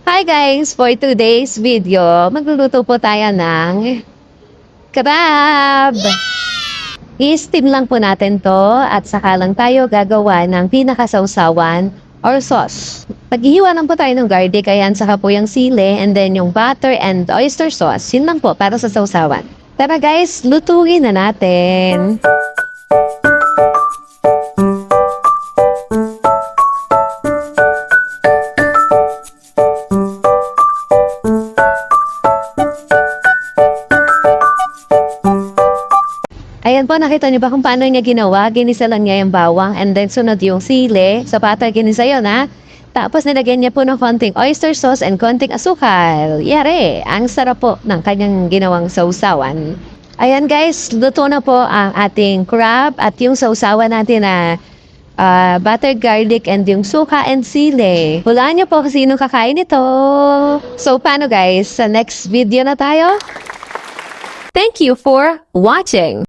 Hi guys! For today's video, magluluto po tayo ng crab! I-steam lang po natin to at saka lang tayo gagawa ng pinakasawsawan or sauce. Paghihiwa lang po tayo ng garlic, ayan, saka po yung sili, and then yung butter and oyster sauce. Yun lang po para sa sawsawan. Tara guys, lutuin na natin! Ayan po, nakita niyo ba kung paano niya ginawa? Ginisa lang niya yung bawang and then sunod yung sili. Sa butter, ginisa yun ha. Tapos nilagyan niya po ng konting oyster sauce and konting asukal. Yare! Ang sarap po ng kanyang ginawang sausawan. Ayan guys, luto na po ang ating crab at yung sausawan natin na buttered garlic and yung suka and sili. Hulaan niyo po kung sino kakain ito. So paano guys? Sa next video na tayo? Thank you for watching.